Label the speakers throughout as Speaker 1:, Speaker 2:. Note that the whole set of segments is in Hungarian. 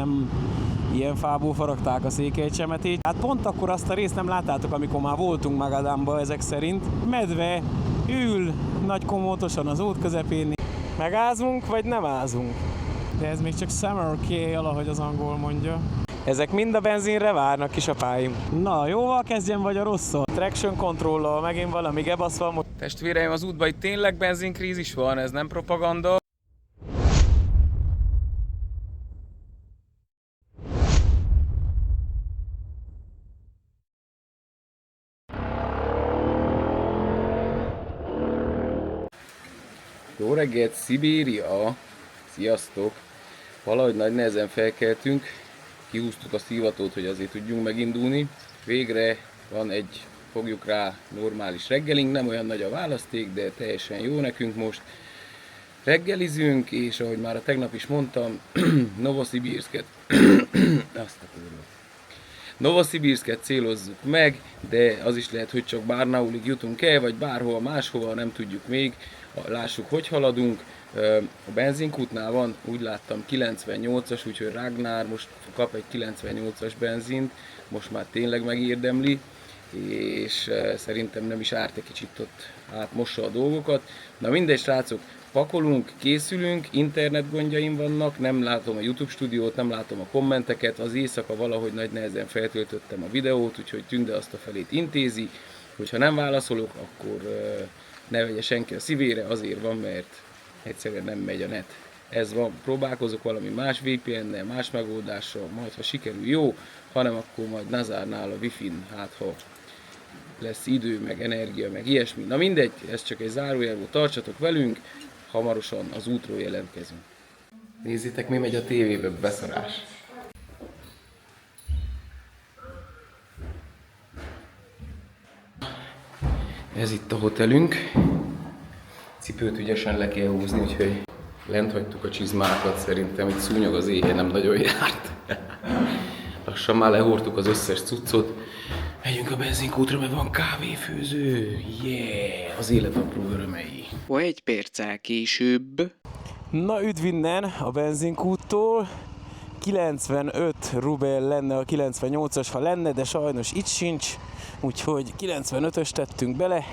Speaker 1: nem ilyen fából faragták a székelycsemetét. Hát pont akkor azt a részt nem láttátok, amikor már voltunk Magadánba ezek szerint. Medve ül nagy komótosan az út közepén. Megázunk, vagy nem ázunk? De ez még csak summer kale, ahogy az angol mondja. Ezek mind a benzinre várnak, kisapáim. Na, jóval kezdjem, vagy a rosszal? Traction controllal megint valami gebasz van. Testvéreim, az útban itt tényleg benzinkrízis van, ez nem propaganda. Jó reggelt, Szibéria! Sziasztok! Valahogy nagy nehezen felkeltünk, kihúztuk a szívatót, hogy azért tudjunk megindulni. Végre van egy, fogjuk rá, normális reggelink, nem olyan nagy a választék, de teljesen jó nekünk most. Reggelizünk, és ahogy már a tegnap is mondtam, Novoszibirsket célozzuk meg, de az is lehet, hogy csak Barnaulig jutunk el, vagy bárhol máshova, nem tudjuk még. Lássuk, hogy haladunk. A benzinkútnál van, úgy láttam, 98-as, úgyhogy Ragnar most kap egy 98-as benzint, most már tényleg megérdemli, és szerintem nem is árt egy kicsit ott átmossa a dolgokat. Na mindegy, srácok, pakolunk, készülünk, internetgondjaim vannak, nem látom a YouTube stúdiót, nem látom a kommenteket, az éjszaka valahogy nagy nehezen feltöltöttem a videót, úgyhogy Tünde azt a felét intézi, hogyha nem válaszolok, akkor ne vegye senki a szívére, azért van, mert egyszerűen nem megy a net. Ez van, próbálkozok valami más VPN-nel, más megoldással, majd ha sikerül jó, hanem akkor majd Nazárnál a Wi-Fi-n, hát ha lesz idő, meg energia, meg ilyesmi. Na mindegy, ez csak egy zárójelból, tartsatok velünk, hamarosan az útról jelentkezünk. Nézzétek, mi megy a tévébe, beszarás. Ez itt a hotelünk. Cipőt ügyesen le kell húzni, úgyhogy lent hagytuk a csizmákat, szerintem itt szúnyog az éjjel, nem nagyon járt. Lassan már lehordtuk az összes cuccot. Megyünk a benzinkútra, mert van kávéfőző. Yeah! Az élet apró örömei.
Speaker 2: Egy perccel később.
Speaker 1: Na, üdv innen a benzinkúttól. 95 rubel lenne a 98-as, ha lenne, de sajnos itt sincs. Úgyhogy 95-ös tettünk bele,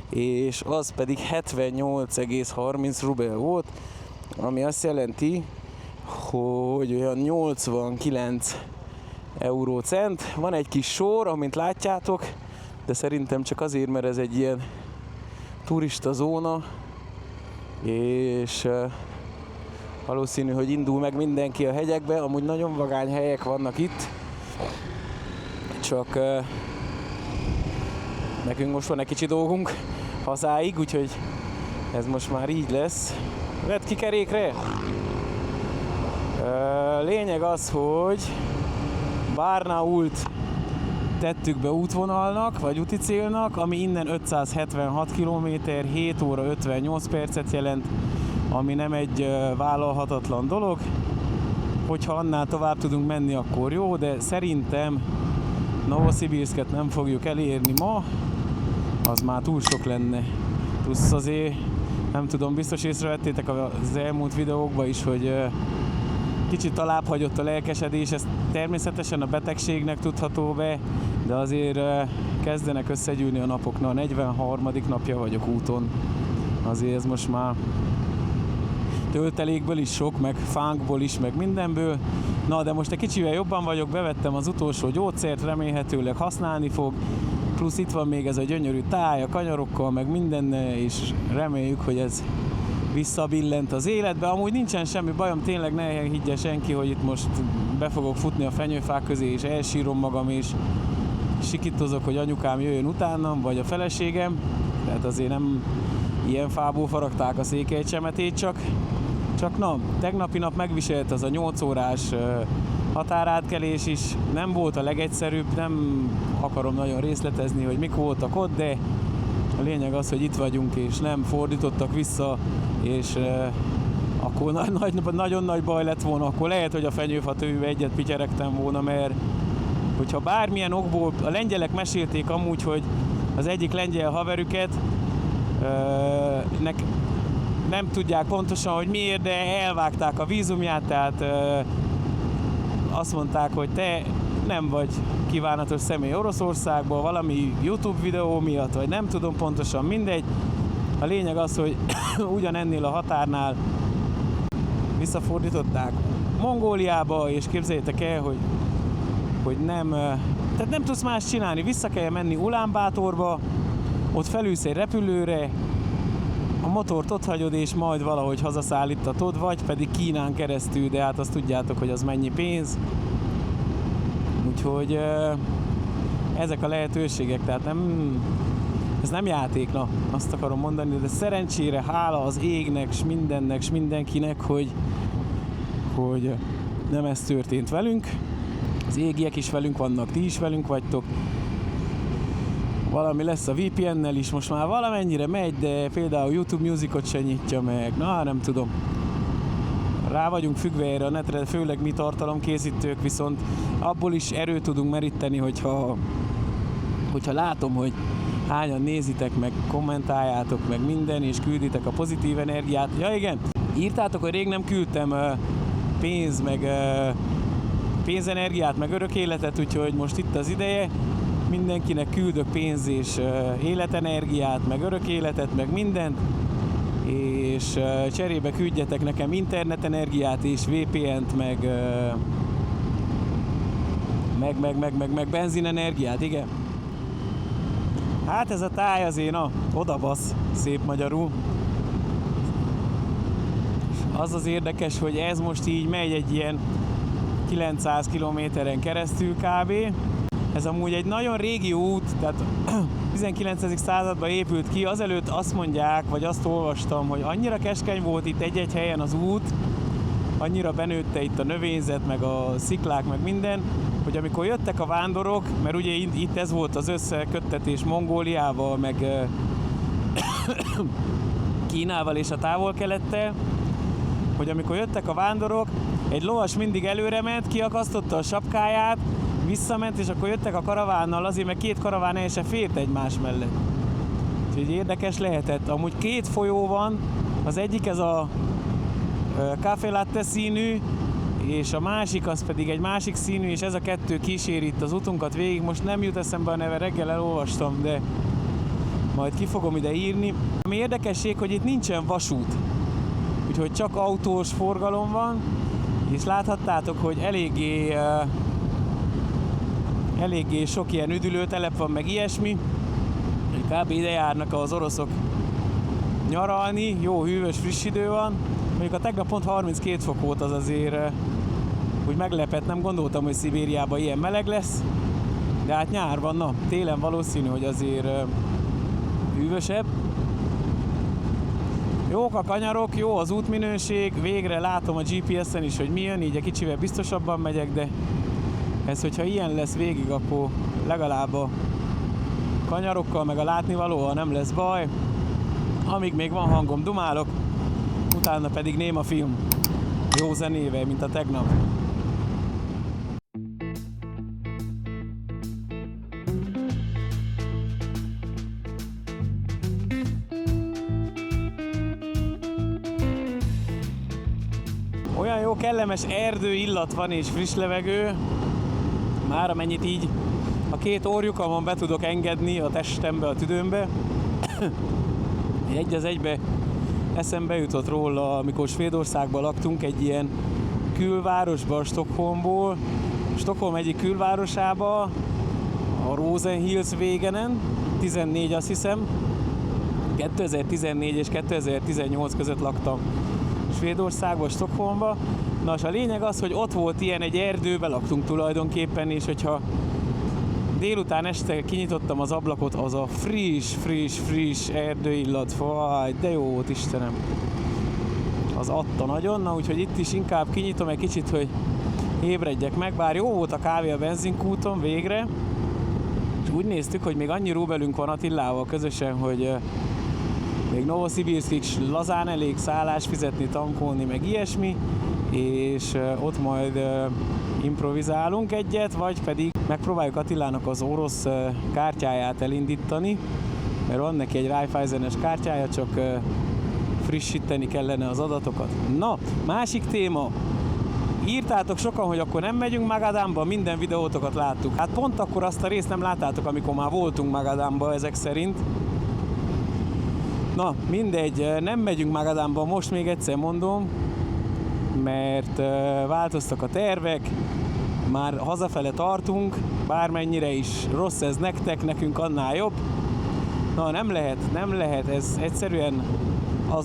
Speaker 1: és az pedig 78,30 rubel volt, ami azt jelenti, hogy olyan 89 eurócent. Van egy kis sor, amint látjátok, de szerintem csak azért, mert ez egy ilyen turista zóna, és valószínű, hogy indul meg mindenki a hegyekbe. Amúgy nagyon vagány helyek vannak itt, csak nekünk most van egy kicsi dolgunk hazáig, úgyhogy ez most már így lesz. Vedd ki kerékre! Lényeg az, hogy Barnault tettük be útvonalnak, vagy úti célnak, ami innen 576 km, 7 óra 58 percet jelent, ami nem egy vállalhatatlan dolog. Hogyha annál tovább tudunk menni, akkor jó, de szerintem Novoszibirsket nem fogjuk elérni ma, az már túl sok lenne. Plusz azért, nem tudom, biztos észrevettétek az elmúlt videókban is, hogy kicsit alább hagyott a lelkesedés, ez természetesen a betegségnek tudható be, de azért kezdenek összegyűlni a napok. Na, a 43. napja vagyok úton, azért ez most már töltelékből is sok, meg fánkból is, meg mindenből. Na, de most egy kicsivel jobban vagyok, bevettem az utolsó gyógyszert, remélhetőleg használni fog. Plusz itt van még ez a gyönyörű táj, a kanyarokkal, meg mindennel, és reméljük, hogy ez visszabillent az életbe. Amúgy nincsen semmi bajom, tényleg ne higgye senki, hogy itt most be fogok futni a fenyőfák közé, és elsírom magam, és sikítozok, hogy anyukám jöjjön utánam, vagy a feleségem. Tehát azért nem ilyen fából faragták a székelycsemetét, csak na, tegnapi nap megviselt az a 8 órás határátkelés is. Nem volt a legegyszerűbb, nem akarom nagyon részletezni, hogy mik voltak ott, de a lényeg az, hogy itt vagyunk, és nem fordítottak vissza, és akkor nagyon nagy baj lett volna, akkor lehet, hogy a fenyőfa tövűbe egyet pityeregtem volna, mert hogyha bármilyen okból, a lengyelek mesélték amúgy, hogy az egyik lengyel haverüket nem tudják pontosan, hogy miért, de elvágták a vízumját, tehát
Speaker 3: azt mondták, hogy te nem vagy kívánatos személy Oroszországból, valami YouTube videó miatt, vagy nem tudom pontosan, mindegy. A lényeg az, hogy ugyanennél a határnál visszafordították Mongóliába, és képzeljétek el, hogy nem, tehát nem tudsz más csinálni, vissza kell menni Ulánbátorba, ott felülsz egy repülőre, a motort ott hagyod, és majd valahogy hazaszállítatod, vagy pedig Kínán keresztül, de hát azt tudjátok, hogy az mennyi pénz. Úgyhogy ezek a lehetőségek, tehát ez nem játék, na, azt akarom mondani, de szerencsére hála az égnek, s mindennek, s mindenkinek, hogy nem ez történt velünk. Az égiek is velünk vannak, ti is velünk vagytok. Valami lesz a VPN-nel is, most már valamennyire megy, de például YouTube Musicot se nyitja meg, na nem tudom. Rá vagyunk függve erre a netre, főleg mi tartalomkészítők, viszont abból is erőt tudunk meríteni, hogyha látom, hogy hányan nézitek, meg kommentáljátok, meg minden, és külditek a pozitív energiát. Ja igen, írtátok, hogy rég nem küldtem pénzenergiát, meg örök életet, úgyhogy most itt az ideje. Mindenkinek küldök pénz és életenergiát, meg örök életet, meg mindent, és cserébe küldjetek nekem internetenergiát és VPN-t, meg benzinenergiát, igen. Hát ez a táj azért, na, odabasz, szép magyarul. Az az érdekes, hogy ez most így megy egy ilyen 900 kilométeren keresztül kb. Ez amúgy egy nagyon régi út, tehát 19. században épült ki, azelőtt azt mondják, vagy azt olvastam, hogy annyira keskeny volt itt egy-egy helyen az út, annyira benőtte itt a növényzet, meg a sziklák, meg minden, hogy amikor jöttek a vándorok, mert ugye itt ez volt az összeköttetés Mongóliával, meg Kínával és a távol-kelettel, hogy amikor jöttek a vándorok, egy lovas mindig előre ment, kiakasztotta a sapkáját, visszament, és akkor jöttek a karavánnal, azért mert két karaván el se fért egymás mellett. Úgyhogy érdekes lehetett. Amúgy két folyó van, az egyik ez a café latte színű, és a másik az pedig egy másik színű, és ez a kettő kíséri itt az utunkat végig. Most nem jut eszembe a neve, reggel elolvastam, de majd ki fogom ide írni. Ami érdekesség, hogy itt nincsen vasút, úgyhogy csak autós forgalom van, és láthattátok, hogy eléggé sok ilyen üdülőtelep van, meg ilyesmi. Kb. Ide járnak az oroszok nyaralni, jó hűvös, friss idő van. Mondjuk a tegnap pont 32 fok volt, az azért úgy meglepett, nem gondoltam, hogy Szibériában ilyen meleg lesz. De hát nyár van, na, télen valószínű, hogy azért hűvösebb. Jók a kanyarok, jó az útminőség, végre látom a GPS-en is, hogy mi jön, így egy kicsivel biztosabban megyek, de ez, hogyha ilyen lesz végig, akkor legalább a kanyarokkal, meg a látnivalóval nem lesz baj. Amíg még van hangom, dumálok, utána pedig néma film. Jó zenével, mint a tegnap. Olyan jó kellemes erdő illat van és friss levegő, már amennyit így a két orrjukamon be tudok engedni a testembe, a tüdőmbe. Egy az egybe eszembe jutott róla, amikor Svédországban laktunk, egy ilyen külvárosban, Stockholmból. Stockholm egyik külvárosába, a Rosenhills-végenen, 14 azt hiszem, 2014 és 2018 között laktam Svédországban, Stockholmban. Na, és a lényeg az, hogy ott volt ilyen, egy erdőbe laktunk tulajdonképpen, és hogyha délután este kinyitottam az ablakot, az a friss erdőillat, faj, de jó volt, Istenem. Az adta nagyon, na úgyhogy itt is inkább kinyitom egy kicsit, hogy ébredjek meg, bár jó volt a kávé a benzinkúton végre, és úgy néztük, hogy még annyi rubelünk van Attilával közösen, hogy még Novosibirszkig lazán elég szállás fizetni, tankolni, meg ilyesmi, és ott majd improvizálunk egyet, vagy pedig megpróbáljuk Attilának az orosz kártyáját elindítani, mert van neki egy Raiffeisen-es kártyája, csak frissíteni kellene az adatokat. Na, másik téma. írtátok sokan, hogy akkor nem megyünk Magadánba, minden videótokat láttuk. Hát pont akkor azt a részt nem láttátok, amikor már voltunk Magadánba ezek szerint. Na, mindegy, nem megyünk Magadánba, most még egyszer mondom, mert változtak a tervek, már hazafele tartunk, bármennyire is rossz ez nektek, nekünk annál jobb. Na, nem lehet, ez egyszerűen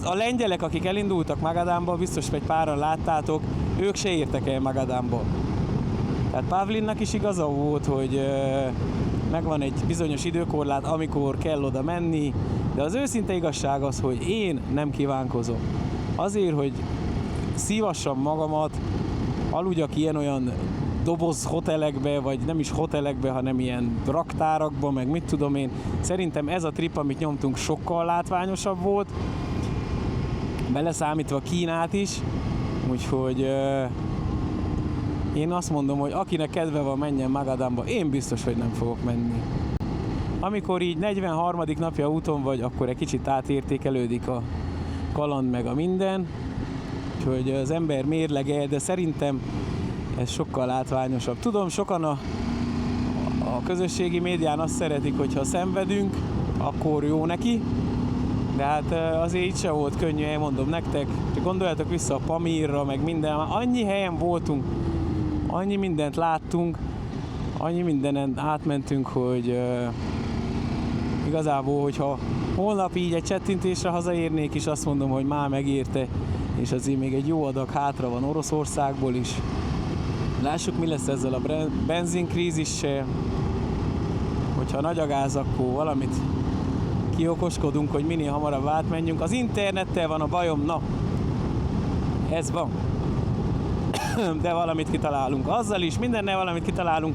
Speaker 3: a lengyelek, akik elindultak Magadánba, biztos, hogy páran láttátok, ők se értek el Magadánba. Tehát Pavlinnak is igaza volt, hogy megvan egy bizonyos időkorlát, amikor kell oda menni, de az őszinte igazság az, hogy én nem kívánkozom. Azért, hogy szívassam magamat, aludjak ilyen-olyan doboz hotelekbe, vagy nem is hotelekbe, hanem ilyen raktárakba, meg mit tudom én. Szerintem ez a trip, amit nyomtunk, sokkal látványosabb volt, beleszámítva Kínát is, úgyhogy én azt mondom, hogy akinek kedve van, menjen Magadánba, én biztos, hogy nem fogok menni. Amikor így 43. napja úton vagy, akkor egy kicsit átértékelődik a kaland meg a minden, úgyhogy az ember mérlegel, de szerintem ez sokkal látványosabb. Tudom, sokan a közösségi médián azt szeretik, hogyha szenvedünk, akkor jó neki, de hát azért itt se volt könnyű, elmondom nektek. Gondoljatok vissza a Pamirra, meg minden, annyi helyen voltunk, annyi mindent láttunk, annyi mindenen átmentünk, hogy igazából, hogyha holnap így egy csettintésre hazaérnék is, azt mondom, hogy már megérte, és azért még egy jó adag hátra van Oroszországból is. Lássuk, mi lesz ezzel a benzinkrízissel. Hogyha nagy a gáz, akkor valamit kiokoskodunk, hogy minél hamarabb átmenjünk. Az internettel van a bajom, na, ez van. De valamit kitalálunk. Azzal is, mindennel valamit kitalálunk.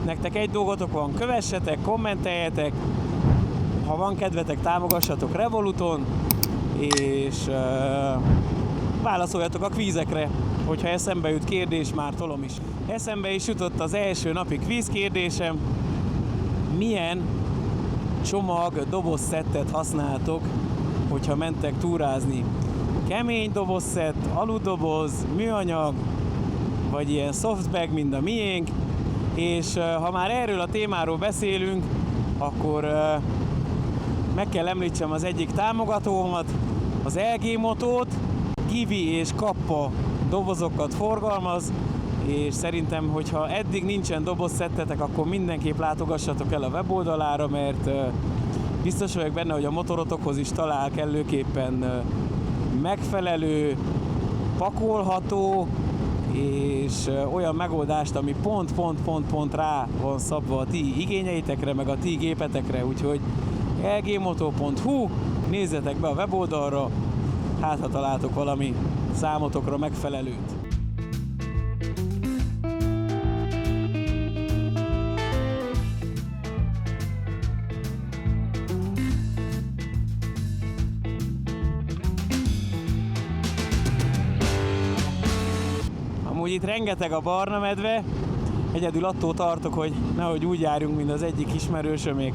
Speaker 3: Nektek egy dolgotok van, kövessetek, kommenteljetek, ha van kedvetek, támogassatok Revoluton, és válaszoljatok a kvízekre, hogyha eszembe jut kérdés, már tolom is. Eszembe is jutott az első napi kvíz kérdésem, milyen csomag dobozszettet használtok, hogyha mentek túrázni. Kemény dobozszett, aludoboz, műanyag, vagy ilyen softbag, mint a miénk, és ha már erről a témáról beszélünk, akkor meg kell említsem az egyik támogatómat, az LG Motót, Givi és Kappa dobozokat forgalmaz, és szerintem, hogyha eddig nincsen dobozszettetek, akkor mindenképp látogassatok el a weboldalára, mert biztos vagyok benne, hogy a motorotokhoz is talál kellőképpen megfelelő, pakolható és olyan megoldást, ami pont rá van szabva a ti igényeitekre, meg a ti gépetekre, úgyhogy lgmoto.hu, nézzetek be a weboldalra, hát ha találtok valami számotokra megfelelőt. Amúgy itt rengeteg a barna medve, egyedül attól tartok, hogy nehogy úgy járjunk, mint az egyik ismerősömék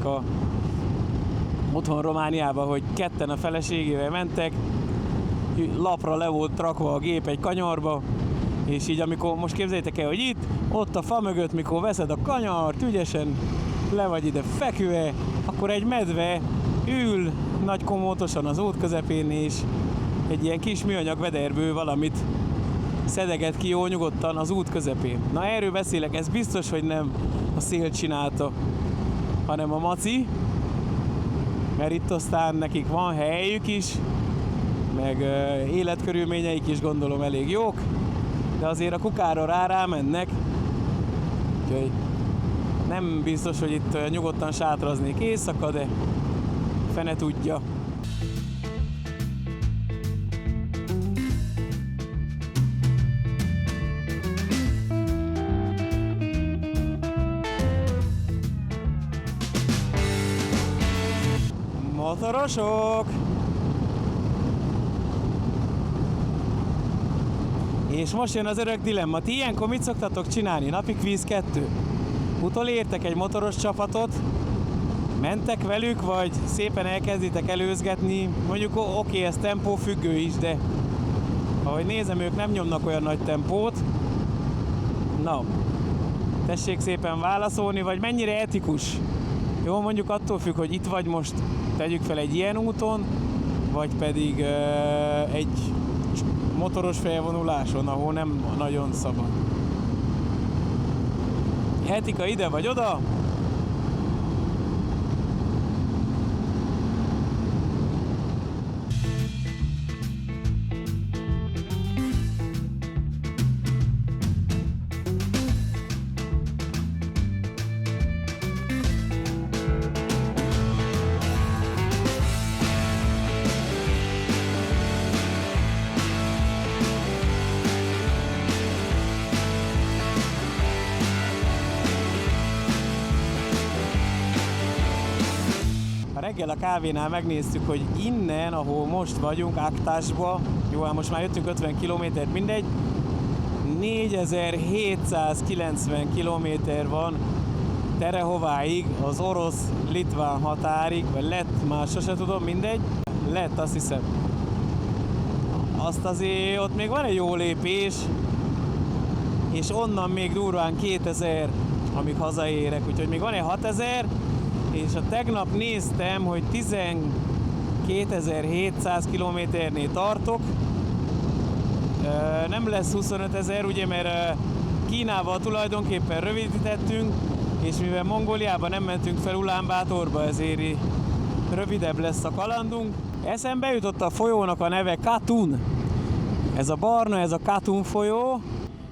Speaker 3: otthon Romániában, hogy ketten a feleségével mentek, lapra le volt rakva a gép egy kanyarba, és így amikor, most képzeljétek el, hogy itt, ott a fa mögött, mikor veszed a kanyart, ügyesen le vagy ide feküve, akkor egy medve ül nagy komótosan az út közepén, és egy ilyen kis műanyag vederből valamit szedeget ki jó nyugodtan az út közepén. Na, erről beszélek, ez biztos, hogy nem a szél csinálta, hanem a maci, mert itt aztán nekik van helyük is, meg életkörülményeik is gondolom elég jók, de azért a kukára rámennek, úgyhogy nem biztos, hogy itt nyugodtan sátraznék éjszaka, de fene tudja. Motorosok! És most jön az örök dilemma. Ti ilyenkor mit szoktatok csinálni? Napi kvíz 2. Utolértek egy motoros csapatot, mentek velük, vagy szépen elkezditek előzgetni. Mondjuk oké, ez tempó függő is, de ahogy nézem, ők nem nyomnak olyan nagy tempót, Na, tessék szépen válaszolni, vagy mennyire etikus? Jó, mondjuk attól függ, hogy itt vagy most, tegyük fel egy ilyen úton, vagy pedig egy motoros felvonuláson, ahol nem nagyon szabad. Etika ide vagy oda? Reggel a kávénál megnéztük, hogy innen, ahol most vagyunk, Aktásba, jó, hát most már jöttünk 50 kilométert, mindegy, 4790 kilométer van Terehováig, az orosz-litván határig, vagy lett, már sose tudom, mindegy, lett, azt hiszem. Azt azért ott még van egy jó lépés, és onnan még durván 2000, amíg hazaérek, úgyhogy még van egy 6000, és a tegnap néztem, hogy 12.700 kilométernél tartok. Nem lesz 25 000, ugye, mert Kínával tulajdonképpen rövidítettünk, és mivel Mongóliában nem mentünk fel Ulánbátorba, ezért rövidebb lesz a kalandunk. Eszembe jutott a folyónak a neve Katun. Ez a barna, ez a Katun folyó.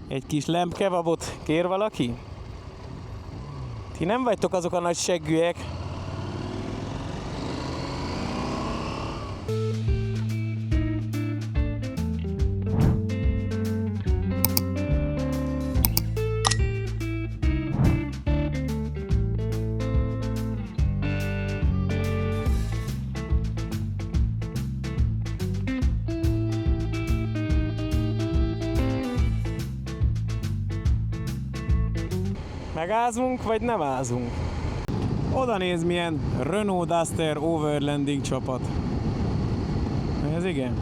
Speaker 3: Egy kis lempkebabot kér valaki? Ti nem vagytok azok a nagy seggűek. Megázunk, vagy nem ázunk? Oda néz, milyen Renault Duster Overlanding csapat. Ez igen.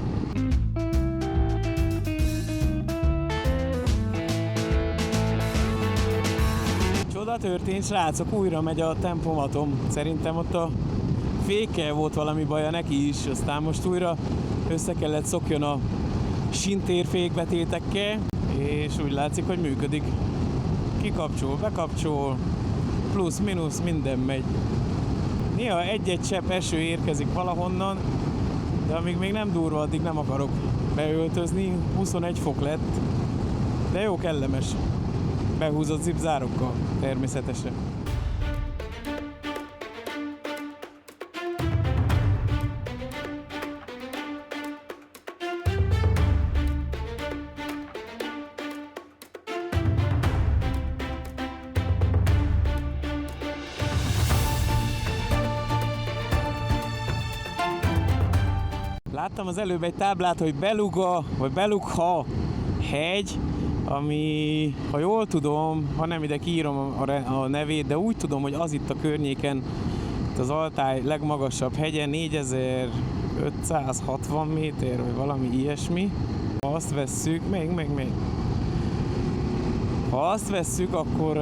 Speaker 3: Csoda történt, srácok, újra megy a tempomatom. Szerintem ott a fékkel volt valami baja neki is, aztán most újra össze kellett szokjon a sintérfékbetétekkel, és úgy látszik, hogy működik. Kikapcsol, bekapcsol, plusz, mínusz, minden megy. Néha egy-egy csepp eső érkezik valahonnan, de amíg még nem durva, addig nem akarok beöltözni. 21 fok lett, de jó, kellemes. Behúzott zipzárokkal, természetesen. Láttam az előbb egy táblát, hogy Beluga, vagy Belugha hegy, ami, ha jól tudom, ha nem ide kiírom a nevét, de úgy tudom, hogy az itt a környéken, itt az Altáj legmagasabb hegye, 4560 méter, vagy valami ilyesmi. Ha azt vesszük, még. Ha azt vesszük, akkor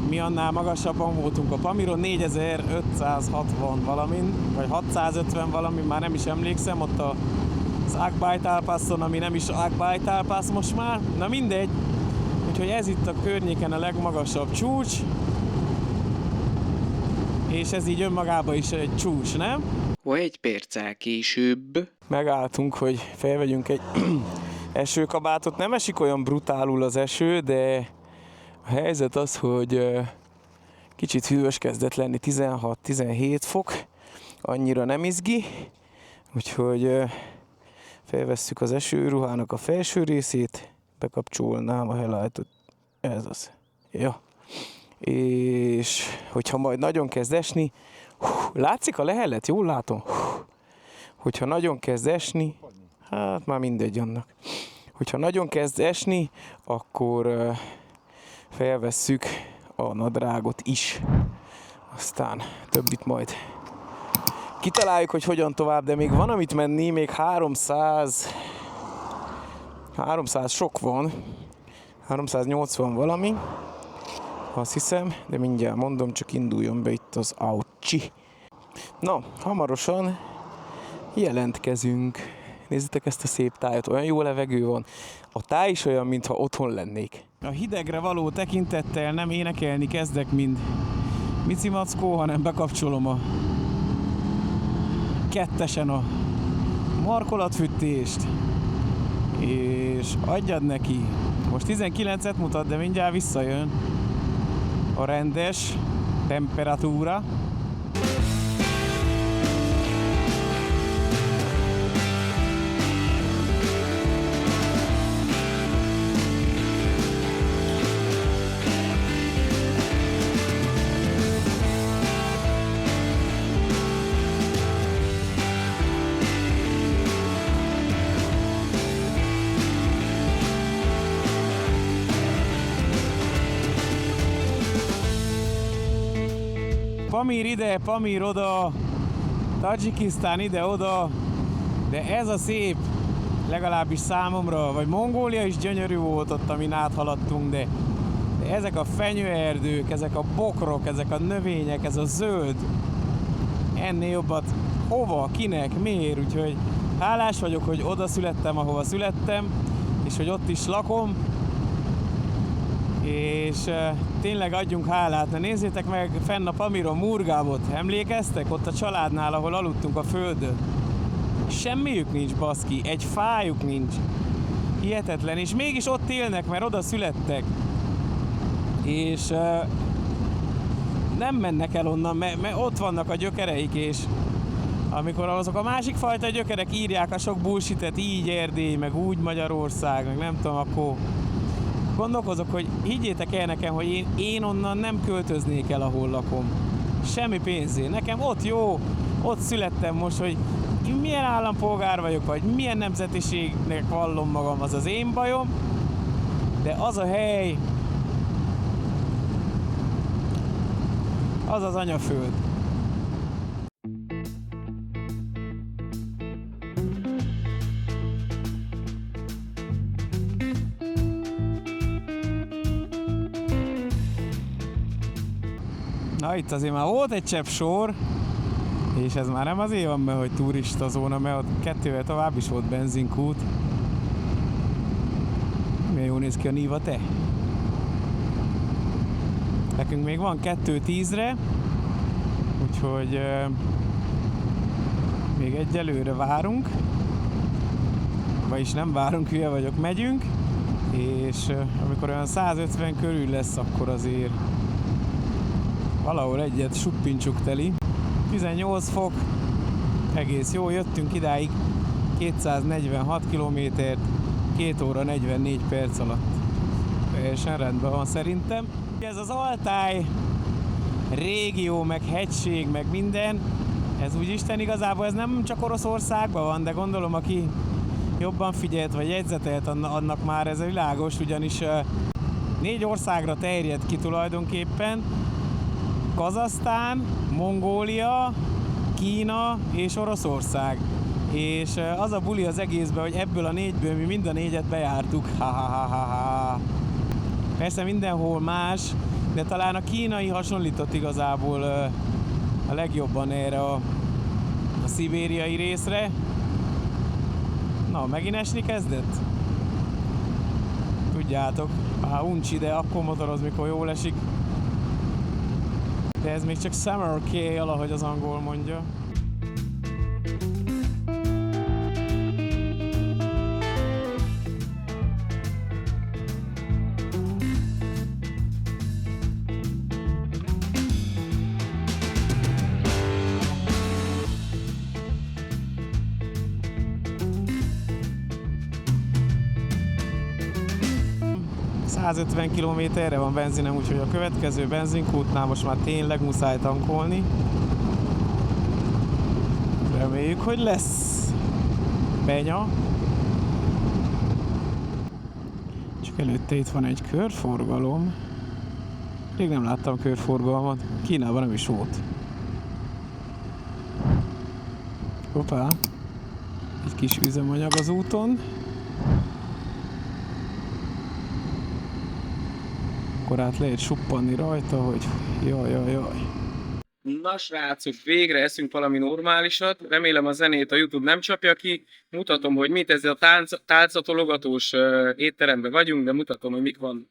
Speaker 3: mi annál magasabban voltunk a Pamiron, 4560 valamin, vagy 650 valamin, már nem is emlékszem, ott az Akbájtál Passon, ami nem is Akbájtál Pass most már, na mindegy. Úgyhogy ez itt a környéken a legmagasabb csúcs, és ez így önmagában is egy csúcs, nem?
Speaker 2: Egy perccel később.
Speaker 3: Megálltunk, hogy felvegyünk egy esőkabátot, nem esik olyan brutálul az eső, de a helyzet az, hogy kicsit hűvös kezdett lenni, 16-17 fok, annyira nem izgi, úgyhogy felvesszük az esőruhának a felső részét, bekapcsolnám a headlightot, ez az. Ja. És hogyha majd nagyon kezd esni, látszik a lehelet, jól látom? Hogyha nagyon kezd esni, hát már mindegy annak. Hogyha nagyon kezd esni, akkor felvesszük a nadrágot is. Aztán többit majd kitaláljuk, hogy hogyan tovább, de még van amit menni, még 300 sok van. 380 valami, azt hiszem, de mindjárt mondom, csak induljon be itt az Aucsi. Na, hamarosan jelentkezünk. Nézzétek ezt a szép tájat, olyan jó levegő van. A táj is olyan, mintha otthon lennék. A hidegre való tekintettel nem énekelni kezdek, mint Mici Mackó, hanem bekapcsolom a kettesen a markolatfűtést, és adjad neki. Most 19-et mutat, de mindjárt visszajön a rendes temperatúra. Pamír ide, Pamír oda, Tadzsikisztán ide-oda, de ez a szép, legalábbis számomra, vagy Mongólia is gyönyörű volt ott, amin áthaladtunk, de ezek a fenyőerdők, ezek a bokrok, ezek a növények, ez a zöld, ennél jobbat hova, kinek, miért, úgyhogy hálás vagyok, hogy oda születtem, ahova születtem, és hogy ott is lakom, és tényleg adjunk hálát. Na nézzétek meg fenn a Pamiron Murgábot, emlékeztek? Ott a családnál, ahol aludtunk a földön. Semmiük nincs, baszki, egy fájuk nincs. Hihetetlen, és mégis ott élnek, mert oda születtek. És nem mennek el onnan, mert ott vannak a gyökereik, és amikor azok a másik fajta gyökerek írják a sok bullshitet, így Erdély, meg úgy Magyarország, meg nem tudom, akkor gondolkozok, hogy higgyétek el nekem, hogy én onnan nem költöznék el, ahol lakom. Semmi pénzé. Nekem ott jó, ott születtem most, hogy milyen állampolgár vagyok, vagy milyen nemzetiségnek vallom magam, az az én bajom, de az a hely, az az anyaföld. Na itt azért már volt egy csepp sor, és ez már nem azért van, mert hogy turista zóna, mert ott kettővel tovább is volt benzinkút. Milyen jól néz ki a Niva, te? Nekünk még van 2:10-re, úgyhogy még egyelőre várunk. Vagyis nem várunk, hülye vagyok, megyünk, és amikor olyan 150 körül lesz, akkor azért valahol egyet suppincsuk teli. 18 fok, egész jó, jöttünk idáig 246 kilométert, 2 óra 44 perc alatt. Teljesen rendben van szerintem. Ez az Altáj régió, meg hegység, meg minden, ez úgy Isten igazából ez nem csak Oroszországban van, de gondolom aki jobban figyelt vagy jegyzetelt, annak már ez világos, ugyanis 4 országra terjed ki tulajdonképpen. Kazahsztán, Mongólia, Kína és Oroszország. És az a buli az egészben, hogy ebből a 4-ből mi mind a 4-et bejártuk. Persze mindenhol más, de talán a kínai hasonlított igazából a legjobban erre a szibériai részre. Na, megint esni kezdett? Tudjátok, uncsi, de akkor motoroz, mikor jól esik. De ez még csak summer kale, ahogy az angol mondja. ...150 kilométerre van benzinem, úgyhogy a következő benzinkútnál most már tényleg muszáj tankolni. Reméljük, hogy lesz benya. Csak előtte itt van egy körforgalom. Rég nem láttam körforgalmat. Kínában nem is volt. Hoppá! Egy kis üzemanyag az úton. akkor át lehet suppanni rajta, hogy jaj.
Speaker 1: Na srácok, végre eszünk valami normálisat. Remélem a zenét a YouTube nem csapja ki. Mutatom, hogy mit ez a tálcatologatós étteremben vagyunk, de mutatom, hogy mik van.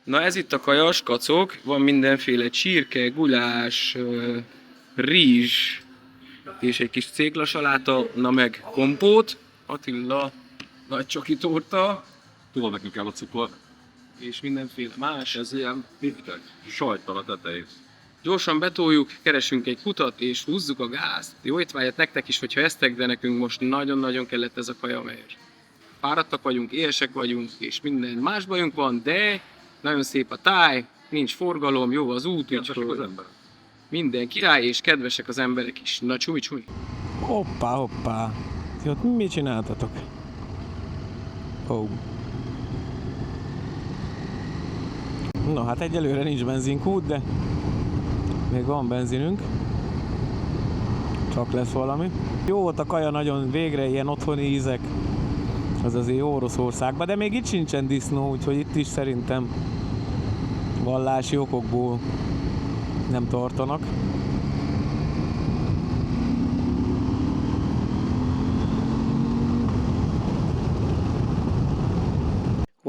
Speaker 1: Na ez itt a kajas, kacok, van mindenféle csirke, gulyás, rizs és egy kis céklasaláta, na meg kompót. Attila, nagy csoki torta.
Speaker 4: Tudod, nekünk kell a cukor.
Speaker 1: És mindenféle más.
Speaker 4: Ez ilyen bitek, sajttal a tetején.
Speaker 1: Gyorsan betoljuk, keresünk egy kutat és húzzuk a gázt. Jó étvágyat nektek is, hogyha eztek, de nekünk most nagyon-nagyon kellett ez a kaja, mert fáradtak vagyunk, éhesek vagyunk, és minden más bajunk van, de nagyon szép a táj, nincs forgalom, jó az út, úgyhogy minden király, és kedvesek az emberek is. Na csumi.
Speaker 3: Hoppá. Ti ott mit csináltatok? Na hát egyelőre nincs benzinkút, de még van benzinünk. Csak lesz valami. Jó volt a kaja, nagyon végre ilyen otthoni ízek. Az azért jó Oroszországban, de még itt sincsen disznó, úgyhogy itt is szerintem vallási okokból nem tartanak.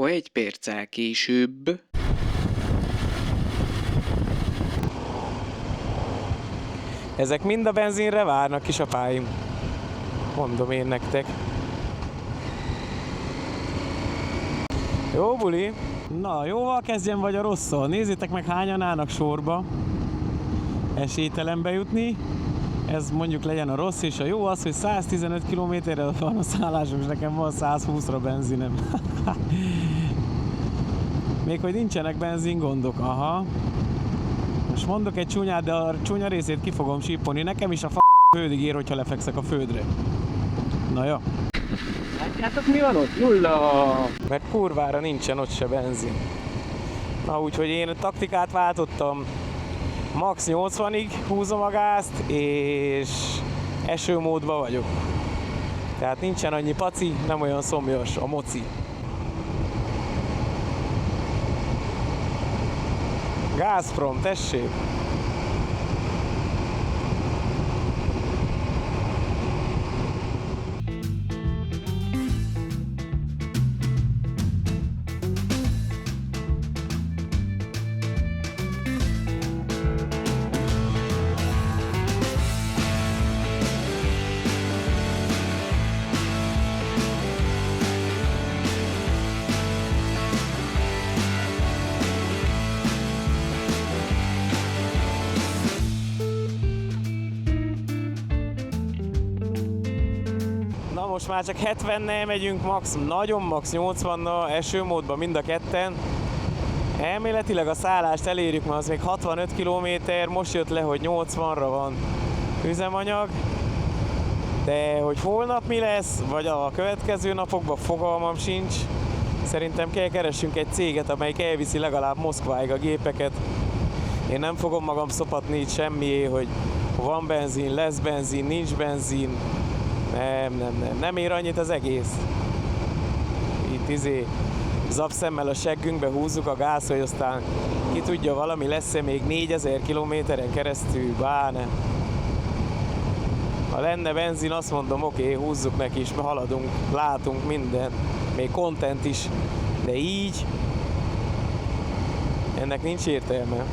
Speaker 2: Egy perccel később.
Speaker 3: Ezek mind a benzinre várnak, kisapáim. Mondom én nektek. Jó buli. Na, jóval kezdjem vagy a rosszal? Nézzétek meg, hányan állnak sorba esélytelenbe jutni. Ez mondjuk legyen a rossz, és a jó az, hogy 115 km-re van a szállásom, és nekem van 120-ra benzinem. Még hogy nincsenek benzingondok, aha. Most mondok egy csúnyát, de a csúnya részét ki fogom sípolni. Nekem is a földig ér, hogyha lefekszek a földre. Na jó.
Speaker 1: Látjátok, mi van ott? Nulla!
Speaker 3: Mert kurvára nincsen ott se benzin. Na úgyhogy én a taktikát váltottam. Max 80-ig húzom a gázt, és esőmódban vagyok. Tehát nincsen annyi paci, nem olyan szomjas a moci. Gazprom, tessék! Most már csak 70-nel megyünk, max, nagyon max 80-nal, esőmódban mind a ketten. Elméletileg a szállást elérjük, mert az még 65 km, most jött le, hogy 80-ra van üzemanyag. De hogy holnap mi lesz, vagy a következő napokban, fogalmam sincs. Szerintem kell keressünk egy céget, amelyik elviszi legalább Moszkváig a gépeket. Én nem fogom magam szopatni itt semmié, hogy van benzin, lesz benzin, nincs benzin. Nem ér annyit az egész. Itt zapszemmel a seggünkbe húzzuk a gáz, hogy aztán ki tudja, valami lesz-e még 4000 kilométeren keresztül, báne. Ha lenne benzin, azt mondom, oké, húzzuk neki is, mert haladunk, látunk minden, még content is, de így ennek nincs értelme.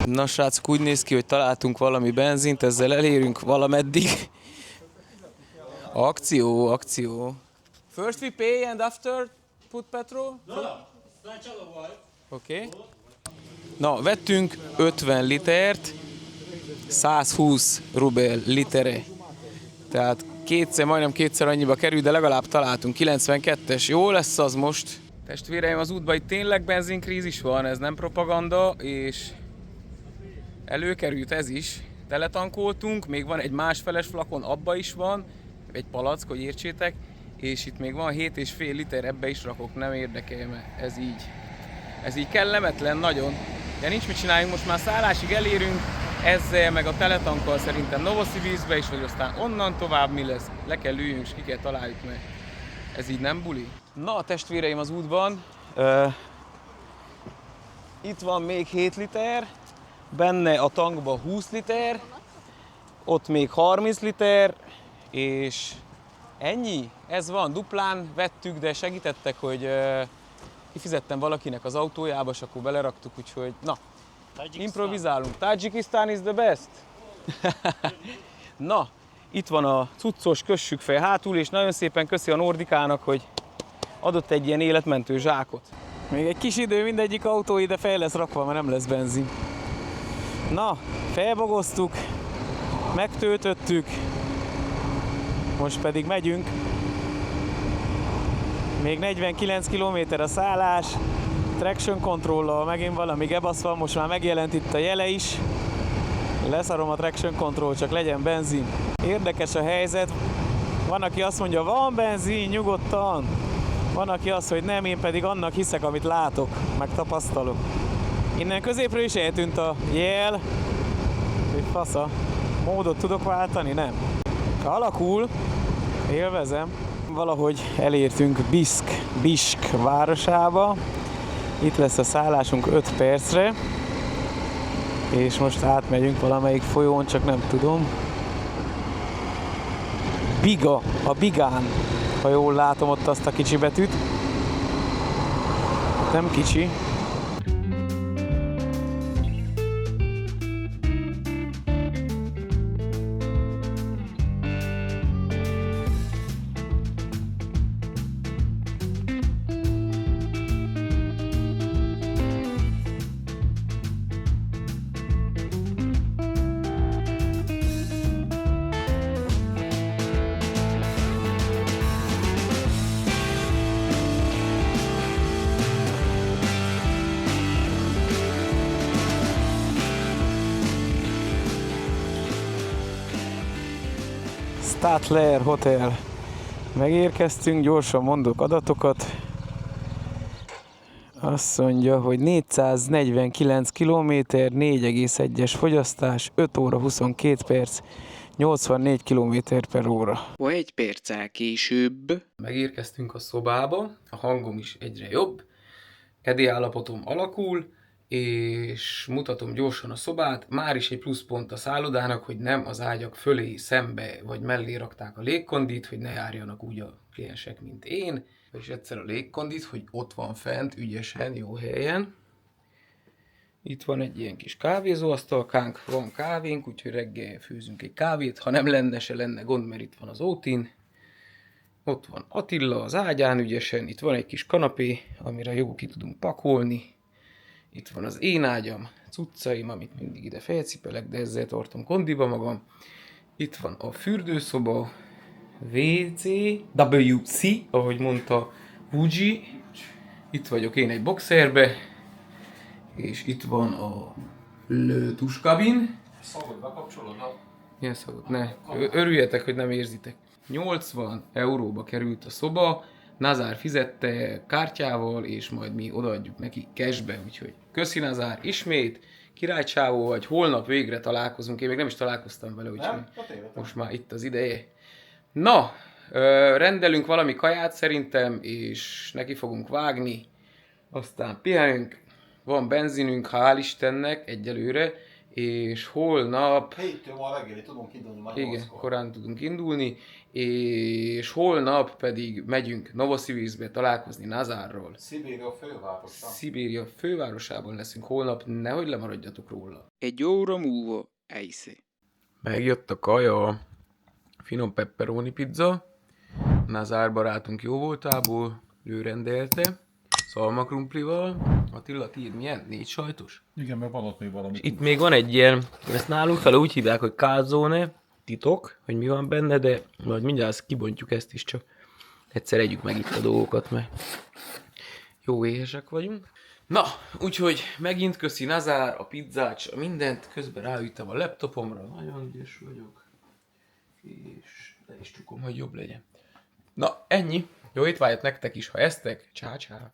Speaker 3: Na srácok, úgy néz ki, hogy találtunk valami benzint, ezzel elérünk valameddig. Akció. First we pay and after put petrol? Oké. Na, vettünk 50 litert, 120 rubel litere. Tehát majdnem kétszer annyiba kerül, de legalább találtunk. 92-es, jó lesz az most. Testvéreim, az útban itt tényleg benzinkrízis van, ez nem propaganda, és előkerült ez is. Teletankoltunk, még van egy másfeles flakon, abba is van, egy palack, hogy értsétek, és itt még van 7,5 liter, ebbe is rakok, nem érdekel, mert ez így kellemetlen nagyon. De nincs mit csináljunk, most már szállásig elérünk,
Speaker 1: ezzel meg a teletankkal szerintem Novosibirszkbe is, hogy aztán onnan tovább mi lesz, le kell üljünk és ki kell találjuk meg. Ez így nem buli? Na a testvéreim az útban. Itt van még 7 liter, benne a tankban 20 liter, ott még 30 liter, és ennyi? Ez van, duplán vettük, de segítettek, hogy kifizettem valakinek az autójába, és akkor beleraktuk, úgyhogy na, improvizálunk. Tajikisztán is the best! Na, itt van a cuccos, kössük fel hátul, és nagyon szépen köszi a Nordikának, hogy adott egy ilyen életmentő zsákot.
Speaker 3: Még egy kis idő, mindegyik autó ide fel lesz rakva, mert nem lesz benzin. Na, felbogoztuk, megtöltöttük, most pedig megyünk. Még 49 km a szállás, traction control-lal megint valami gebasz van, most már megjelent itt a jele is. Leszarom a traction control, csak legyen benzin. Érdekes a helyzet, van aki azt mondja, van benzin, nyugodtan. Van aki azt, hogy nem, én pedig annak hiszek, amit látok, meg tapasztalok. Innen középről is eltűnt a jel, hogy fasza, módot tudok váltani? Nem. Alakul, élvezem. Valahogy elértünk Bisk városába. Itt lesz a szállásunk 5 percre. És most átmegyünk valamelyik folyón, csak nem tudom. Biga, a Bigán, ha jól látom ott azt a kicsi betűt. Nem kicsi. Statler Hotel. Megérkeztünk, gyorsan mondok adatokat. Azt mondja, hogy 449 km, 4,1-es fogyasztás, 5 óra 22 perc, 84 km per óra.
Speaker 2: Egy perccel később.
Speaker 1: Megérkeztünk a szobába, a hangom is egyre jobb, kedélyállapotom alakul, és mutatom gyorsan a szobát. Már is egy pluszpont a szállodának, hogy nem az ágyak fölé, szembe vagy mellé rakták a légkondit, hogy ne járjanak úgy a kliensek, mint én. És egyszer a légkondit, hogy ott van fent, ügyesen, jó helyen. Itt van egy ilyen kis kávézóasztalkánk, van kávénk, úgyhogy reggel főzünk egy kávét. Ha nem lenne, se lenne gond, mert itt van az Ótin. Ott van Attila az ágyán ügyesen, itt van egy kis kanapé, amire jó ki tudunk pakolni. Itt van az én ágyam, cuccaim, amit mindig ide felcipelek, de ezzel tartom kondiba magam. Itt van a fürdőszoba, WC, WC, ahogy mondta Fuji. Itt vagyok én egy boxerbe, és itt van a tuskabin.
Speaker 4: Szabad bekapcsolod a...
Speaker 1: Milyen szagot? Ne. Örüljetek, hogy nem érzitek. 80 euróba került a szoba, Nazár fizette kártyával, és majd mi odaadjuk neki cashbe, úgyhogy köszi Nazár, ismét, királycsávó vagy, holnap végre találkozunk, én még nem is találkoztam vele, úgyhogy most már itt az ideje. Na, rendelünk valami kaját szerintem, és neki fogunk vágni, aztán pihenünk, van benzinünk, hál' Istennek egyelőre, és holnap...
Speaker 5: 7-től ma reggeli tudunk indulni már.
Speaker 1: Igen, korán tudunk indulni, és holnap pedig megyünk Novosibirszkbe találkozni Nazárral.
Speaker 5: Szibéria fővárosa.
Speaker 1: Szibéria fővárosában leszünk holnap, nehogy lemaradjatok róla.
Speaker 2: Egy óra múlva Eisze.
Speaker 1: Megjött a kaja, finom pepperoni pizza, Nazár barátunk jó voltából, ő rendelte, szalmakrumplival. Attila, tiéd milyen? 4 sajtos?
Speaker 4: Igen, mert van ott még valami.
Speaker 1: Itt még van egy ilyen, ezt nálunk fel úgy hívják, hogy calzone, titok, hogy mi van benne, de majd mindjárt kibontjuk ezt is, csak egyszer együk meg itt a dolgokat, mert jó éhesek vagyunk. Na, úgyhogy megint köszi Nazár, a pizzát, a mindent, közben ráütöm a laptopomra, nagyon ügyes vagyok, és le is csukom, hogy jobb legyen. Na, ennyi, jó étvágyat nektek is, ha eztek, csá-csá!